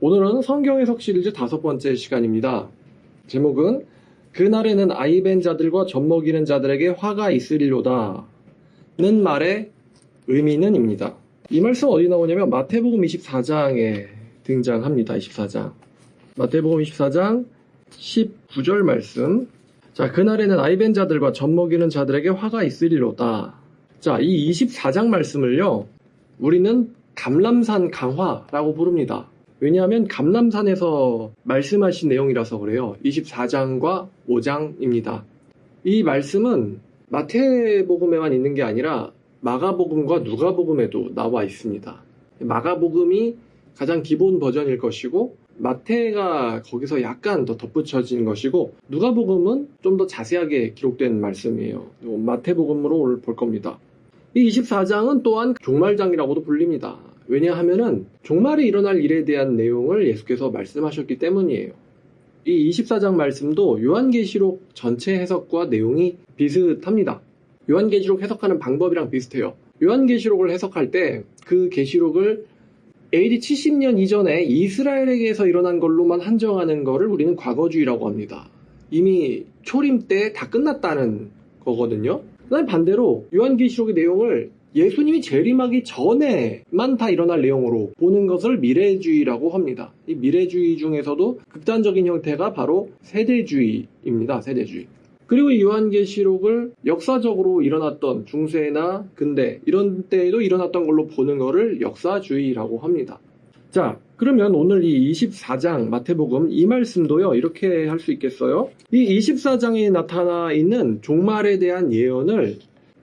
오늘은 성경 해석 시리즈 5번째 시간입니다. 제목은 그날에는 아이벤 자들과 젖먹이는 자들에게 화가 있으리로다 는 말의 의미는입니다. 이 말씀 어디 나오냐면 마태복음 24장에 등장합니다. 24장 마태복음 24장 19절 말씀. 자, 그날에는 아이벤 자들과 젖먹이는 자들에게 화가 있으리로다. 자, 이 24장 말씀을요, 우리는 감람산 강화라고 부릅니다. 왜냐하면 감람산에서 말씀하신 내용이라서 그래요. 24장과 5장입니다. 이 말씀은 마태복음에만 있는 게 아니라 마가복음과 누가복음에도 나와 있습니다. 마가복음이 가장 기본 버전일 것이고 마태가 거기서 약간 더 덧붙여진 것이고 누가복음은 좀 더 자세하게 기록된 말씀이에요. 마태복음으로 오늘 볼 겁니다. 이 24장은 또한 종말장이라고도 불립니다. 왜냐하면은 종말에 일어날 일에 대한 내용을 예수께서 말씀하셨기 때문이에요. 이 24장 말씀도 요한계시록 전체 해석과 내용이 비슷합니다. 요한계시록 해석하는 방법이랑 비슷해요. 요한계시록을 해석할 때 그 계시록을 AD 70년 이전에 이스라엘에게서 일어난 걸로만 한정하는 거를 우리는 과거주의라고 합니다. 이미 초림 때 다 끝났다는 거거든요. 그다음에 반대로 요한계시록의 내용을 예수님이 재림하기 전에만 다 일어날 내용으로 보는 것을 미래주의라고 합니다. 이 미래주의 중에서도 극단적인 형태가 바로 세대주의입니다. 세대주의. 그리고 이 요한계시록을 역사적으로 일어났던 중세나 근대 이런 때에도 일어났던 걸로 보는 것을 역사주의라고 합니다. 자, 그러면 오늘 이 24장 마태복음 이 말씀도요, 이렇게 할 수 있겠어요? 이 24장에 나타나 있는 종말에 대한 예언을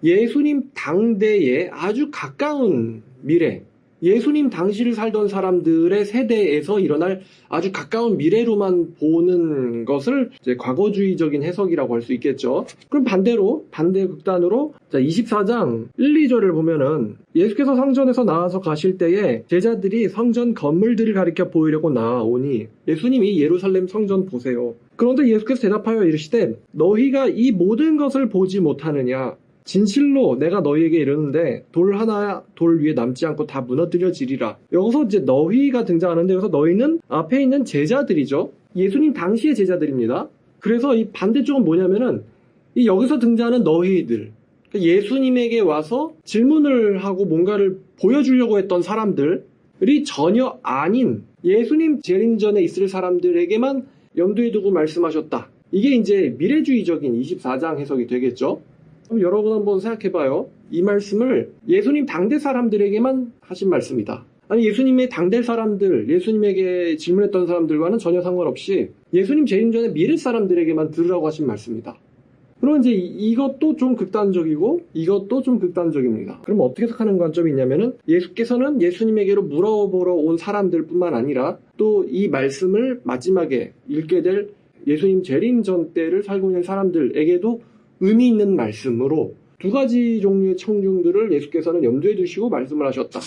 예수님 당대에 아주 가까운 미래, 예수님 당시를 살던 사람들의 세대에서 일어날 아주 가까운 미래로만 보는 것을 이제 과거주의적인 해석이라고 할 수 있겠죠. 그럼 반대로, 반대 극단으로, 자, 24장 1, 2절을 보면은 예수께서 성전에서 나와서 가실 때에 제자들이 성전 건물들을 가리켜 보이려고 나아오니 예수님이 예루살렘 성전 보세요. 그런데 예수께서 대답하여 이르시되 너희가 이 모든 것을 보지 못하느냐? 진실로 내가 너희에게 이르는데 돌 하나 돌 위에 남지 않고 다 무너뜨려지리라. 여기서 이제 너희가 등장하는데 여기서 너희는 앞에 있는 제자들이죠. 예수님 당시의 제자들입니다. 그래서 이 반대쪽은 뭐냐면은 이 여기서 등장하는 너희들, 예수님에게 와서 질문을 하고 뭔가를 보여주려고 했던 사람들이 전혀 아닌 예수님 재림 전에 있을 사람들에게만 염두에 두고 말씀하셨다. 이게 이제 미래주의적인 24장 해석이 되겠죠. 그럼 여러분 한번 생각해봐요. 이 말씀을 예수님 당대 사람들에게만 하신 말씀이다. 아니 예수님의 당대 사람들, 예수님에게 질문했던 사람들과는 전혀 상관없이 예수님 재림 전에 미래 사람들에게만 들으라고 하신 말씀이다. 그럼 이제 이것도 좀 극단적이고 이것도 좀 극단적입니다. 그럼 어떻게 해석하는 관점이 있냐면은 예수께서는 예수님에게로 물어보러 온 사람들 뿐만 아니라 또 이 말씀을 마지막에 읽게 될 예수님 재림 전 때를 살고 있는 사람들에게도 의미 있는 말씀으로 두 가지 종류의 청중들을 예수께서는 염두에 두시고 말씀을 하셨다.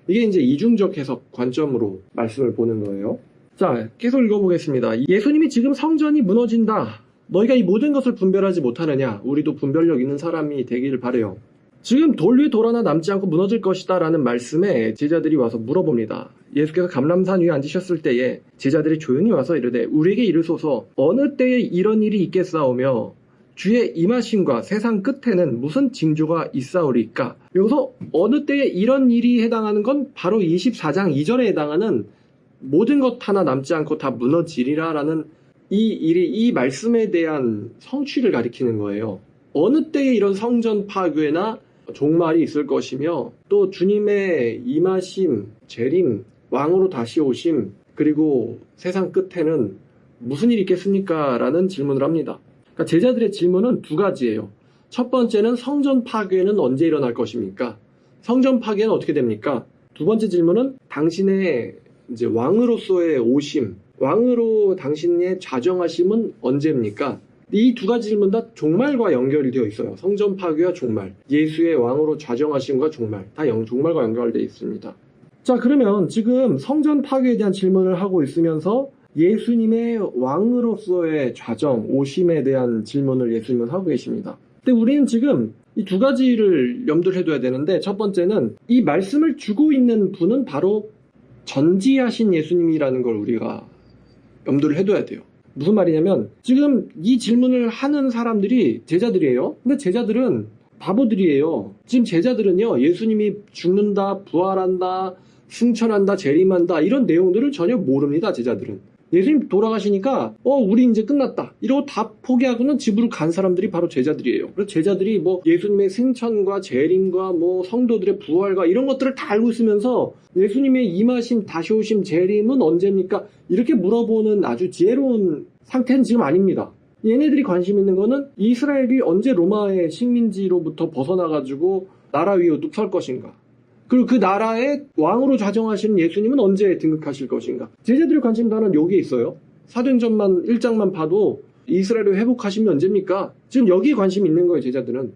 이게 이제 이중적 해석 관점으로 말씀을 보는 거예요. 자, 계속 읽어보겠습니다. 예수님이 지금 성전이 무너진다. 너희가 이 모든 것을 분별하지 못하느냐? 우리도 분별력 있는 사람이 되기를 바라요. 지금 돌 위에 돌 하나 남지 않고 무너질 것이다 라는 말씀에 제자들이 와서 물어봅니다. 예수께서 감람산 위에 앉으셨을 때에 제자들이 조용히 와서 이르되 우리에게 이르소서 어느 때에 이런 일이 있겠사오며 주의 임하심과 세상 끝에는 무슨 징조가 있사오리까? 여기서 어느 때에 이런 일이 해당하는 건 바로 24장 2절에 해당하는 모든 것 하나 남지 않고 다 무너지리라 라는 이 일이 이 말씀에 대한 성취를 가리키는 거예요. 어느 때에 이런 성전 파괴나 종말이 있을 것이며 또 주님의 임하심, 재림, 왕으로 다시 오심, 그리고 세상 끝에는 무슨 일이 있겠습니까? 라는 질문을 합니다. 그러니까 제자들의 질문은 두 가지예요. 첫 번째는 성전 파괴는 언제 일어날 것입니까? 성전 파괴는 어떻게 됩니까? 두 번째 질문은 당신의 이제 왕으로서의 오심, 왕으로 당신의 좌정하심은 언제입니까? 이 두 가지 질문 다 종말과 연결이 되어 있어요. 성전 파괴와 종말, 예수의 왕으로 좌정하심과 종말, 다 종말과 연결되어 있습니다. 자, 그러면 지금 성전 파괴에 대한 질문을 하고 있으면서 예수님의 왕으로서의 좌정, 오심에 대한 질문을 예수님은 하고 계십니다. 근데 우리는 지금 이 두 가지를 염두를 해둬야 되는데 첫 번째는 이 말씀을 주고 있는 분은 바로 전지하신 예수님이라는 걸 우리가 염두를 해둬야 돼요. 무슨 말이냐면 지금 이 질문을 하는 사람들이 제자들이에요. 근데 제자들은 바보들이에요. 지금 제자들은요, 예수님이 죽는다, 부활한다, 승천한다, 재림한다 이런 내용들을 전혀 모릅니다. 제자들은. 예수님 돌아가시니까 우리 이제 끝났다 이러고 다 포기하고는 집으로 간 사람들이 바로 제자들이에요. 그래서 제자들이 뭐 예수님의 승천과 재림과 뭐 성도들의 부활과 이런 것들을 다 알고 있으면서 예수님의 임하심, 다시 오심, 재림은 언제입니까? 이렇게 물어보는 아주 지혜로운 상태는 지금 아닙니다. 얘네들이 관심 있는 거는 이스라엘이 언제 로마의 식민지로부터 벗어나가지고 나라 위에 우뚝 설 것인가, 그리고 그 나라의 왕으로 좌정하시는 예수님은 언제 등극하실 것인가. 제자들의 관심사는 여기에 있어요. 사도행전만 1장만 봐도 이스라엘을 회복하시면 언제입니까? 지금 여기에 관심이 있는 거예요. 제자들은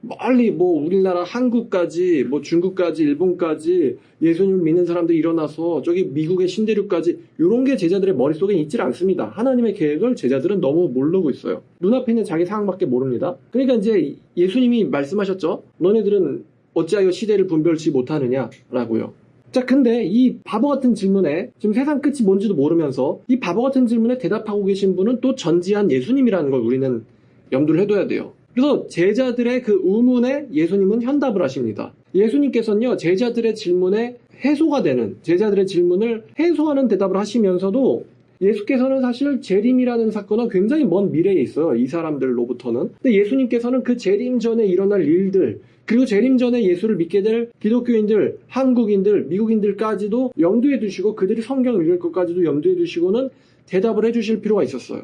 멀리 뭐 우리나라 한국까지 뭐 중국까지 일본까지 예수님을 믿는 사람들이 일어나서 저기 미국의 신대륙까지 이런 게 제자들의 머릿속에 있질 않습니다. 하나님의 계획을 제자들은 너무 모르고 있어요. 눈앞에 있는 자기 상황밖에 모릅니다. 그러니까 이제 예수님이 말씀하셨죠. 너네들은 어찌하여 시대를 분별치 못하느냐라고요. 자, 근데 이 바보 같은 질문에 지금 세상 끝이 뭔지도 모르면서 이 바보 같은 질문에 대답하고 계신 분은 또 전지한 예수님이라는 걸 우리는 염두를 해둬야 돼요. 그래서 제자들의 그 의문에 예수님은 현답을 하십니다. 예수님께서는요, 제자들의 질문에 해소가 되는, 제자들의 질문을 해소하는 대답을 하시면서도 예수께서는 사실 재림이라는 사건은 굉장히 먼 미래에 있어요. 이 사람들로부터는. 근데 예수님께서는 그 재림 전에 일어날 일들, 그리고 재림 전에 예수를 믿게 될 기독교인들, 한국인들, 미국인들까지도 염두에 두시고 그들이 성경을 읽을 것까지도 염두에 두시고는 대답을 해주실 필요가 있었어요.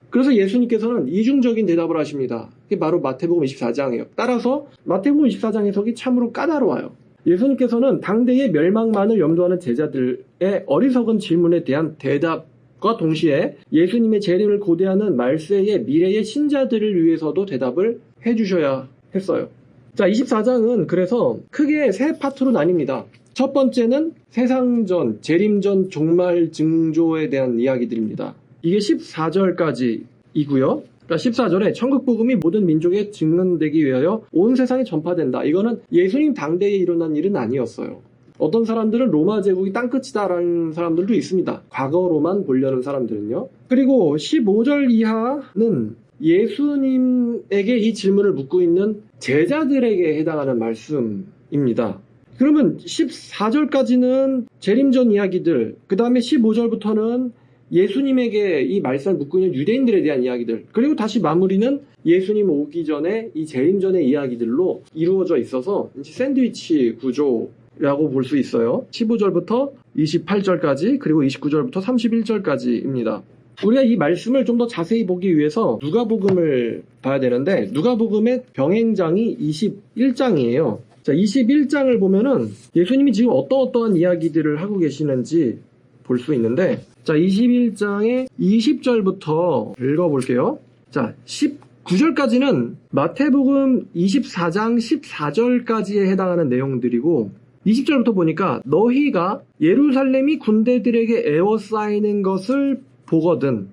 그래서 예수님께서는 이중적인 대답을 하십니다. 그게 바로 마태복음 24장이에요. 따라서 마태복음 24장 해석이 참으로 까다로워요. 예수님께서는 당대의 멸망만을 염두하는 제자들의 어리석은 질문에 대한 대답과 동시에 예수님의 재림을 고대하는 말세의 미래의 신자들을 위해서도 대답을 해주셔야 했어요. 자, 24장은 그래서 크게 세 파트로 나뉩니다. 첫 번째는 세상전, 재림전, 종말 징조에 대한 이야기들입니다. 이게 14절까지이고요. 그러니까 14절에 천국복음이 모든 민족에 증언되기 위하여 온 세상에 전파된다. 이거는 예수님 당대에 일어난 일은 아니었어요. 어떤 사람들은 로마 제국이 땅끝이다라는 사람들도 있습니다. 과거로만 보려는 사람들은요. 그리고 15절 이하는 예수님에게 이 질문을 묻고 있는 제자들에게 해당하는 말씀입니다. 그러면 14절까지는 재림전 이야기들, 그 다음에 15절부터는 예수님에게 이 말씀을 묻고 있는 유대인들에 대한 이야기들, 그리고 다시 마무리는 예수님 오기 전에 이 재림전의 이야기들로 이루어져 있어서 샌드위치 구조라고 볼 수 있어요. 15절부터 28절까지, 그리고 29절부터 31절까지입니다. 우리가 이 말씀을 좀 더 자세히 보기 위해서 누가복음을 봐야 되는데, 누가복음의 병행장이 21장이에요. 자, 21장을 보면은 예수님이 지금 어떠한 이야기들을 하고 계시는지 볼 수 있는데, 자, 21장의 20절부터 읽어볼게요. 자, 19절까지는 마태복음 24장 14절까지에 해당하는 내용들이고, 20절부터 보니까 너희가 예루살렘이 군대들에게 에워싸이는 것을 보거든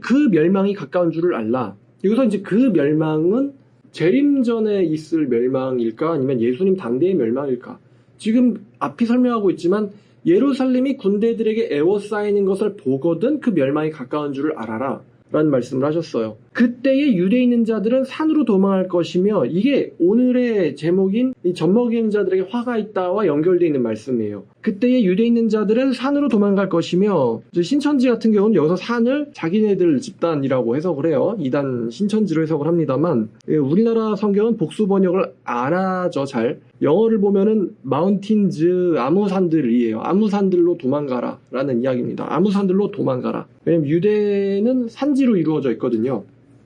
그 멸망이 가까운 줄을 알라. 여기서 이제 그 멸망은 재림 전에 있을 멸망일까 아니면 예수님 당대의 멸망일까? 지금 앞이 설명하고 있지만 예루살렘이 군대들에게 에워싸이는 것을 보거든 그 멸망이 가까운 줄을 알아라 라는 말씀을 하셨어요. 그때의 유대에 있는 자들은 산으로 도망할 것이며, 이게 오늘의 제목인 이 젖먹이는 자들에게 화가 있다와 연결되어 있는 말씀이에요. 그때의 유대에 있는 자들은 산으로 도망갈 것이며, 신천지 같은 경우는 여기서 산을 자기네들 집단이라고 해석을 해요. 이단 신천지로 해석을 합니다만, 우리나라 성경은 복수 번역을 안 하죠. 잘 영어를 보면은 마운틴즈, 아무산들이에요. 아무산들로 도망가라 라는 이야기입니다. 아무산들로 도망가라. 왜냐면 유대는 산지로 이루어져 있거든요.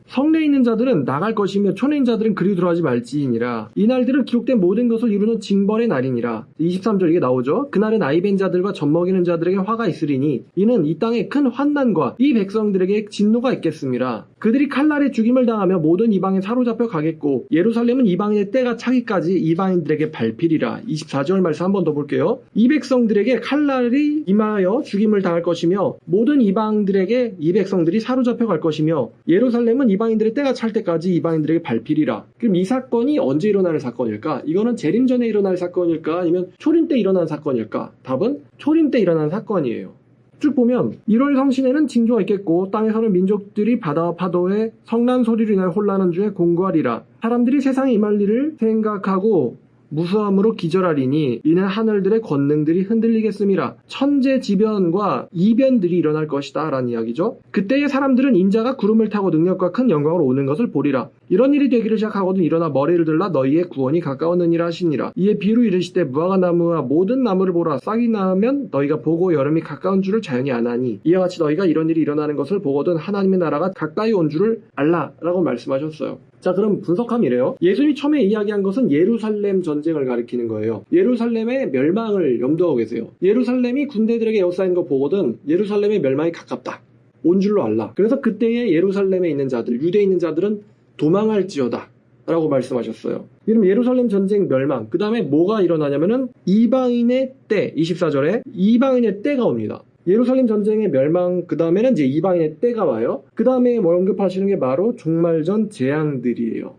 성내에 있는 자들은 나갈 것이며 촌에 있는 자들은 그리로 들어가지 말지니라. 이 날들은 기록된 모든 것을 이루는 징벌의 날이니라. 23절 이게 나오죠. 그날은 아이벤 자들과 젖먹이는 자들에게 화가 있으리니 이는 이 땅에 큰 환난과 이 백성들에게 진노가 있겠습니다. 그들이 칼날에 죽임을 당하며 모든 이방에 사로잡혀 가겠고 예루살렘은 이방인의 때가 차기까지 이방인들에게 밟히리라. 24절 말씀 한 번 더 볼게요. 이 백성들에게 칼날이 임하여 죽임을 당할 것이며 모든 이방들에게 이 백성들이 사로잡혀 갈 것이며 예루살렘은 이방인들의 때가 찰 때까지 이방인들에게 밟히리라. 그럼 이 사건이 언제 일어날 사건일까? 이거는 재림 전에 일어날 사건일까? 아니면 초림 때 일어난 사건일까? 답은 초림 때 일어난 사건이에요. 쭉 보면 1월 성신에는 징조가 있겠고 땅에 서는 민족들이 바다와 파도에 성난 소리로 인하여 혼란한 중에 공고하리라. 사람들이 세상에 임할 일을 생각하고 무수함으로 기절하리니 이는 하늘들의 권능들이 흔들리겠음이라. 천재지변과 이변들이 일어날 것이다 라는 이야기죠. 그때의 사람들은 인자가 구름을 타고 능력과 큰 영광으로 오는 것을 보리라. 이런 일이 되기를 시작하거든 일어나 머리를 들라 너희의 구원이 가까웠느니라 하시니라. 이에 비로 이르시되 무화과나무와 모든 나무를 보라. 싹이 나면 너희가 보고 여름이 가까운 줄을 자연히 아나니 이와 같이 너희가 이런 일이 일어나는 것을 보거든 하나님의 나라가 가까이 온 줄을 알라 라고 말씀하셨어요. 자, 그럼 분석하면 이래요. 예수님이 처음에 이야기한 것은 예루살렘 전쟁을 가리키는 거예요. 예루살렘의 멸망을 염두하고 계세요. 예루살렘이 군대들에게 에워싸인 거 보거든 예루살렘의 멸망이 가깝다. 온 줄로 알라. 그래서 그때의 예루살렘에 있는 자들, 유대에 있는 자들은 도망할지어다 라고 말씀하셨어요. 이름 예루살렘 전쟁 멸망. 그 다음에 뭐가 일어나냐면은 이방인의 때, 24절에 이방인의 때가 옵니다. 예루살렘 전쟁의 멸망, 그 다음에는 이제 이방인의 때가 와요. 그 다음에 뭐 언급하시는 게 바로 종말전 재앙들이에요.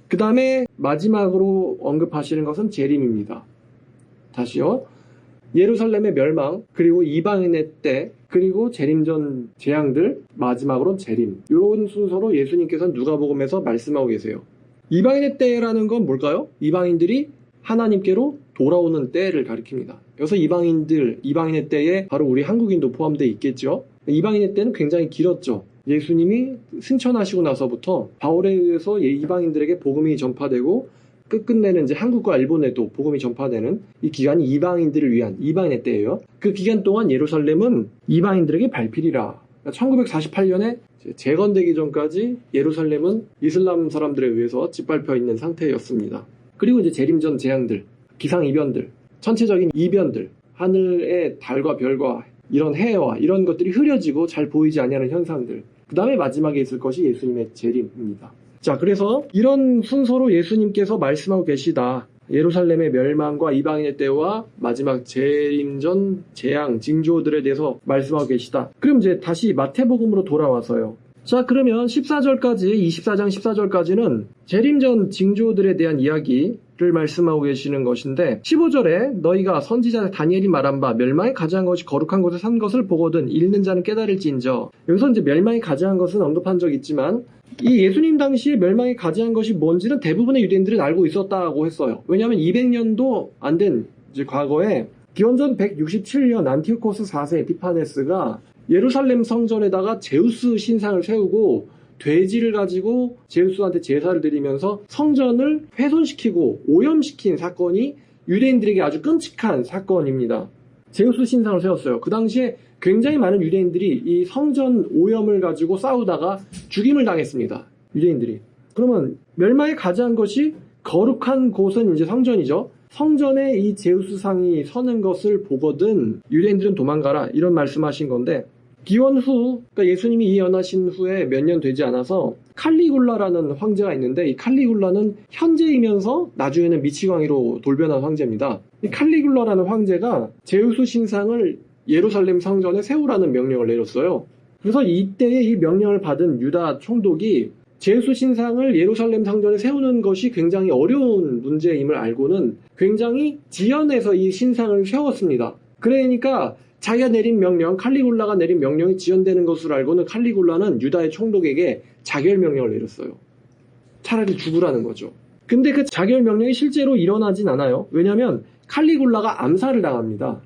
그 다음에 마지막으로 언급하시는 것은 재림입니다. 다시요. 예루살렘의 멸망, 그리고 이방인의 때, 그리고 재림전 재앙들, 마지막으로는 재림. 이런 순서로 예수님께서는 누가복음에서 말씀하고 계세요. 이방인의 때라는 건 뭘까요? 이방인들이 하나님께로 돌아오는 때를 가리킵니다. 여기서 이방인의 때에 바로 우리 한국인도 포함되어 있겠죠. 이방인의 때는 굉장히 길었죠. 예수님이 승천하시고 나서부터 바울에 의해서 이방인들에게 복음이 전파되고 끝끝내는 이제 한국과 일본에도 복음이 전파되는 이 기간이 이방인들을 위한 이방인의 때예요. 그 기간 동안 예루살렘은 이방인들에게 밟히리라. 1948년에 재건되기 전까지 예루살렘은 이슬람 사람들에 의해서 짓밟혀 있는 상태였습니다. 그리고 이제 재림전 재앙들, 기상이변들, 전체적인 이변들, 하늘의 달과 별과 이런 해와 이런 것들이 흐려지고 잘 보이지 아니하는 현상들, 그 다음에 마지막에 있을 것이 예수님의 재림입니다. 자, 그래서 이런 순서로 예수님께서 말씀하고 계시다. 예루살렘의 멸망과 이방인의 때와 마지막 재림전 재앙 징조들에 대해서 말씀하고 계시다. 그럼 이제 다시 마태복음으로 돌아와서요. 자, 그러면 14절까지 24장 14절까지는 재림전 징조들에 대한 이야기를 말씀하고 계시는 것인데 15절에 너희가 선지자 다니엘이 말한 바 멸망이 가져한 것이 거룩한 곳에 산 것을 보거든 읽는 자는 깨달을지인저. 여기서 이제 멸망이 가져한 것은 언급한 적 있지만 이 예수님 당시에 멸망이 가져한 것이 뭔지는 대부분의 유대인들은 알고 있었다고 했어요. 왜냐하면 200년도 안 된 과거에 기원전 167년 안티오코스 4세 에피파네스가 예루살렘 성전에다가 제우스 신상을 세우고 돼지를 가지고 제우스한테 제사를 드리면서 성전을 훼손시키고 오염시킨 사건이 유대인들에게 아주 끔찍한 사건입니다. 제우스 신상을 세웠어요. 그 당시에 굉장히 많은 유대인들이 이 성전 오염을 가지고 싸우다가 죽임을 당했습니다. 유대인들이. 그러면 멸망에 가져한 것이 거룩한 곳은 이제 성전이죠. 성전에 이 제우스상이 서는 것을 보거든 유대인들은 도망가라 이런 말씀하신 건데 기원 후, 그러니까 예수님이 이언하신 후에 몇 년 되지 않아서 칼리굴라라는 황제가 있는데 이 칼리굴라는 현재이면서 나중에는 미치광이로 돌변한 황제입니다. 이 칼리굴라라는 황제가 제우스 신상을 예루살렘 성전에 세우라는 명령을 내렸어요. 그래서 이때에 이 명령을 받은 유다 총독이 제우스 신상을 예루살렘 성전에 세우는 것이 굉장히 어려운 문제임을 알고는 굉장히 지연해서 이 신상을 세웠습니다. 그러니까 자기가 내린 명령, 칼리굴라가 내린 명령이 지연되는 것을 알고는 칼리굴라는 유다의 총독에게 자결 명령을 내렸어요. 차라리 죽으라는 거죠. 근데 그 자결 명령이 실제로 일어나진 않아요. 왜냐하면 칼리굴라가 암살을 당합니다.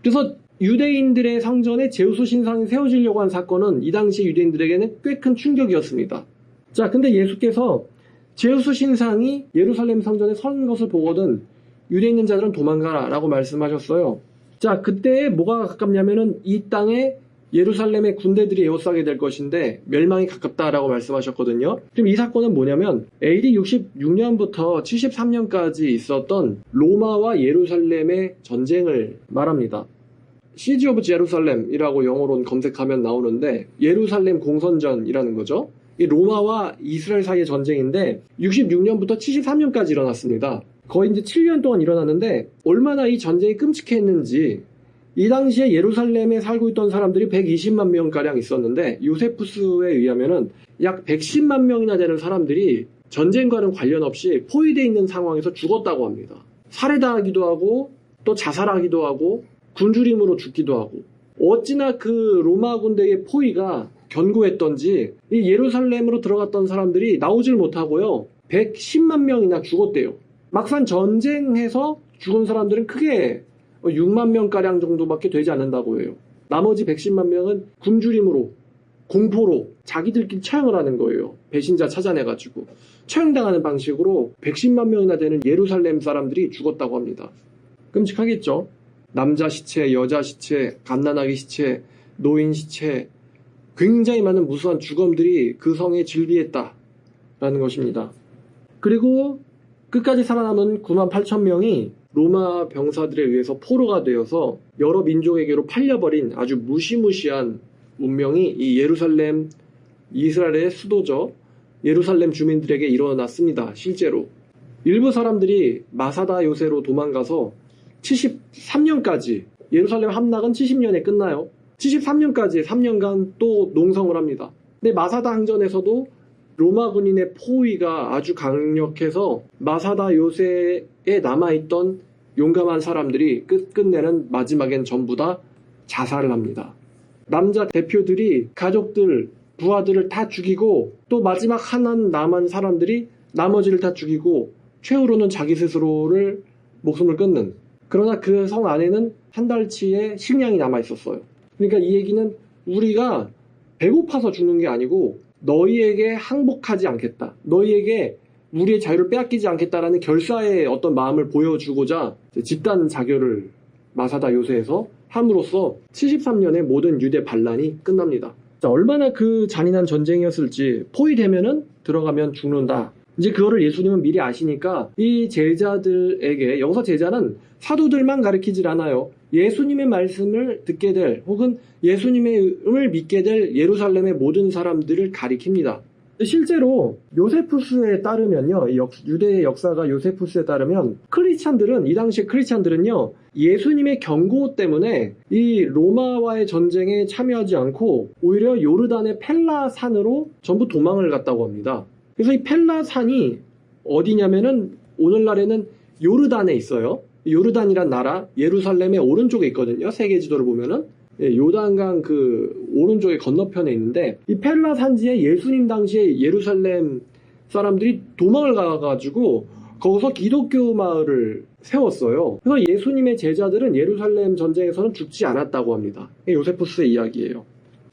그래서 유대인들의 성전에 제우스 신상이 세워지려고 한 사건은 이 당시 유대인들에게는 꽤 큰 충격이었습니다. 자, 근데 예수께서 제우스 신상이 예루살렘 성전에 선 것을 보거든 유대에 있는 자들은 도망가라 라고 말씀하셨어요. 자, 그때 뭐가 가깝냐면은 이 땅에 예루살렘의 군대들이 에워싸게 될 것인데 멸망이 가깝다라고 말씀하셨거든요. 그럼 이 사건은 뭐냐면 AD 66년부터 73년까지 있었던 로마와 예루살렘의 전쟁을 말합니다. 시지 오브 제루살렘이라고 영어로 검색하면 나오는데 예루살렘 공선전이라는 거죠. 이 로마와 이스라엘 사이의 전쟁인데 66년부터 73년까지 일어났습니다. 거의 이제 7년 동안 일어났는데 얼마나 이 전쟁이 끔찍했는지 이 당시에 예루살렘에 살고 있던 사람들이 120만 명가량 있었는데 요세푸스에 의하면은 약 110만 명이나 되는 사람들이 전쟁과는 관련 없이 포위되어 있는 상황에서 죽었다고 합니다. 살해당하기도 하고 또 자살하기도 하고 굶주림으로 죽기도 하고 어찌나 그 로마 군대의 포위가 견고했던지 이 예루살렘으로 들어갔던 사람들이 나오질 못하고요. 110만 명이나 죽었대요. 막상 전쟁해서 죽은 사람들은 크게 6만 명가량 정도밖에 되지 않는다고 해요. 나머지 110만 명은 굶주림으로 공포로 자기들끼리 처형을 하는 거예요. 배신자 찾아내가지고 처형당하는 방식으로 110만 명이나 되는 예루살렘 사람들이 죽었다고 합니다. 끔찍하겠죠. 남자 시체, 여자 시체, 갓난아기 시체, 노인 시체 굉장히 많은 무수한 죽음들이 그 성에 질비했다라는 것입니다. 그리고 끝까지 살아남은 9만 8천 명이 로마 병사들에 의해서 포로가 되어서 여러 민족에게로 팔려버린 아주 무시무시한 운명이 이 예루살렘, 이스라엘의 수도죠. 예루살렘 주민들에게 일어났습니다. 실제로. 일부 사람들이 마사다 요새로 도망가서 73년까지, 예루살렘 함락은 70년에 끝나요. 73년까지 3년간 또 농성을 합니다. 근데 마사다 항전에서도 로마 군인의 포위가 아주 강력해서 마사다 요새에 남아있던 용감한 사람들이 끝내는 마지막엔 전부 다 자살을 합니다. 남자 대표들이 가족들, 부하들을 다 죽이고 또 마지막 하나 남은 사람들이 나머지를 다 죽이고 최후로는 자기 스스로를 목숨을 끊는. 그러나 그 성 안에는 한 달치의 식량이 남아있었어요. 그러니까 이 얘기는 우리가 배고파서 죽는 게 아니고 너희에게 항복하지 않겠다. 너희에게 우리의 자유를 빼앗기지 않겠다라는 결사의 어떤 마음을 보여주고자 집단 자결을 마사다 요새에서 함으로써 73년에 모든 유대 반란이 끝납니다. 자, 얼마나 그 잔인한 전쟁이었을지 포위되면은 들어가면 죽는다. 이제 그거를 예수님은 미리 아시니까 이 제자들에게, 여기서 제자는 사도들만 가르치질 않아요. 예수님의 말씀을 듣게 될 혹은 예수님을 믿게 될 예루살렘의 모든 사람들을 가리킵니다. 실제로 요세푸스에 따르면요, 유대의 역사가 요세푸스에 따르면 크리스찬들은, 이 당시 크리스찬들은요, 예수님의 경고 때문에 이 로마와의 전쟁에 참여하지 않고 오히려 요르단의 펠라산으로 전부 도망을 갔다고 합니다. 그래서 이 펠라산이 어디냐면은 오늘날에는 요르단에 있어요. 요르단이란 나라, 예루살렘의 오른쪽에 있거든요. 세계 지도를 보면은. 요단강 그 오른쪽에 건너편에 있는데 이 펠라 산지에 예수님 당시에 예루살렘 사람들이 도망을 가가지고 거기서 기독교 마을을 세웠어요. 그래서 예수님의 제자들은 예루살렘 전쟁에서는 죽지 않았다고 합니다. 요세푸스의 이야기예요.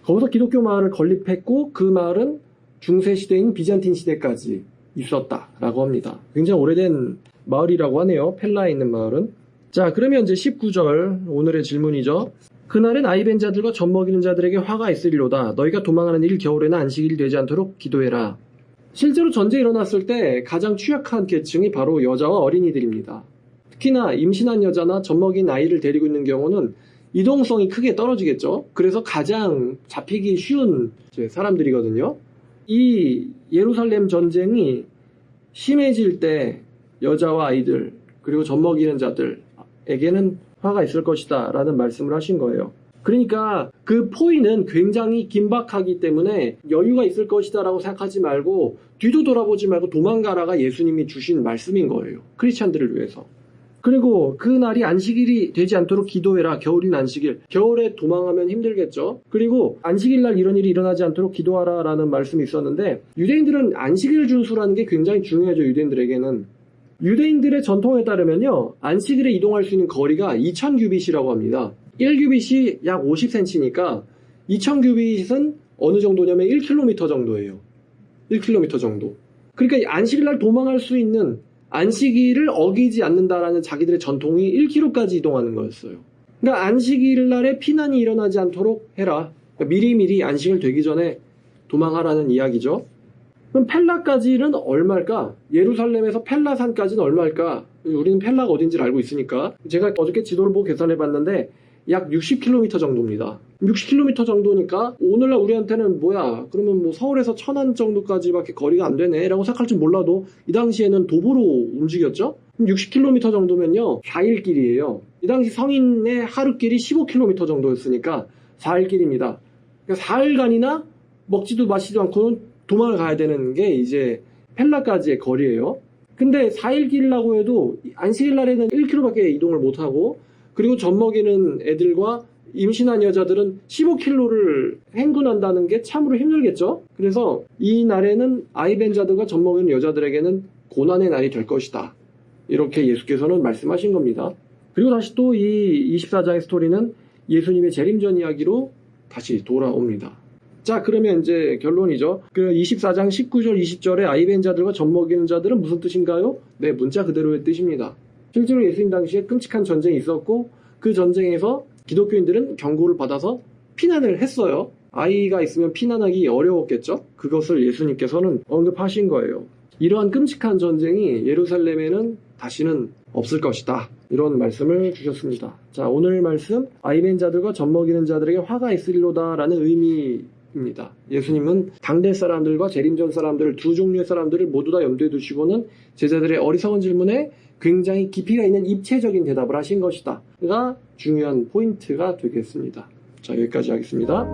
거기서 기독교 마을을 건립했고 그 마을은 중세 시대인 비잔틴 시대까지 있었다라고 합니다. 굉장히 오래된 마을이라고 하네요. 펠라에 있는 마을은. 자, 그러면 이제 19절 오늘의 질문이죠. 그날은 아이벤 자들과 젖먹이는 자들에게 화가 있으리로다. 너희가 도망하는 일 겨울에는 안식일이 되지 않도록 기도해라. 실제로 전쟁이 일어났을 때 가장 취약한 계층이 바로 여자와 어린이들입니다. 특히나 임신한 여자나 젖먹인 아이를 데리고 있는 경우는 이동성이 크게 떨어지겠죠. 그래서 가장 잡히기 쉬운 사람들이거든요. 이 예루살렘 전쟁이 심해질 때 여자와 아이들 그리고 젖먹이는 자들에게는 화가 있을 것이다 라는 말씀을 하신 거예요. 그러니까 그 포위는 굉장히 긴박하기 때문에 여유가 있을 것이다 라고 생각하지 말고 뒤도 돌아보지 말고 도망가라가 예수님이 주신 말씀인 거예요. 크리스찬들을 위해서. 그리고 그 날이 안식일이 되지 않도록 기도해라. 겨울인 안식일. 겨울에 도망하면 힘들겠죠. 그리고 안식일 날 이런 일이 일어나지 않도록 기도하라 라는 말씀이 있었는데 유대인들은 안식일 준수라는 게 굉장히 중요하죠. 유대인들에게는. 유대인들의 전통에 따르면요, 안식일에 이동할 수 있는 거리가 2000규빗이라고 합니다. 1규빗이 약 50cm니까 2000규빗은 어느 정도냐면 1km 정도예요. 1km 정도. 그러니까 안식일날 도망할 수 있는, 안식일을 어기지 않는다라는 자기들의 전통이 1km까지 이동하는 거였어요. 그러니까 안식일날에 피난이 일어나지 않도록 해라. 그러니까 미리미리 안식일 되기 전에 도망하라는 이야기죠. 그럼 펠라까지는 얼마일까? 예루살렘에서 펠라산까지는 얼마일까? 우리는 펠라가 어딘지를 알고 있으니까 제가 어저께 지도를 보고 계산해 봤는데 약 60km 정도입니다. 60km 정도니까 오늘날 우리한테는 뭐야 그러면 뭐 서울에서 천안 정도까지밖에 거리가 안 되네 라고 생각할 줄 몰라도 이 당시에는 도보로 움직였죠. 60km 정도면요 4일 길이에요. 이 당시 성인의 하루길이 15km 정도였으니까 4일 길입니다. 그러니까 4일간이나 먹지도 마시지도 않고는 도망을 가야 되는 게 이제 펠라까지의 거리예요. 근데 4일 길이라고 해도 안식일 날에는 1km밖에 이동을 못하고, 그리고 젖먹이는 애들과 임신한 여자들은 15km를 행군한다는 게 참으로 힘들겠죠. 그래서 이 날에는 아이벤자들과 젖먹이는 여자들에게는 고난의 날이 될 것이다, 이렇게 예수께서는 말씀하신 겁니다. 그리고 다시 또 이 24장의 스토리는 예수님의 재림전 이야기로 다시 돌아옵니다. 자, 그러면 이제 결론이죠. 그 24장 19절 20절에 아이벤자들과 젖먹이는 자들은 무슨 뜻인가요? 네, 문자 그대로의 뜻입니다. 실제로 예수님 당시에 끔찍한 전쟁이 있었고 그 전쟁에서 기독교인들은 경고를 받아서 피난을 했어요. 아이가 있으면 피난하기 어려웠겠죠? 그것을 예수님께서는 언급하신 거예요. 이러한 끔찍한 전쟁이 예루살렘에는 다시는 없을 것이다, 이런 말씀을 주셨습니다. 자, 오늘 말씀 아이벤자들과 젖먹이는 자들에게 화가 있으리로다 라는 의미입니다. 예수님은 당대 사람들과 재림전 사람들, 두 종류의 사람들을 모두 다 염두에 두시고는 제자들의 어리석은 질문에 굉장히 깊이가 있는 입체적인 대답을 하신 것이다 가 중요한 포인트가 되겠습니다. 자, 여기까지 하겠습니다.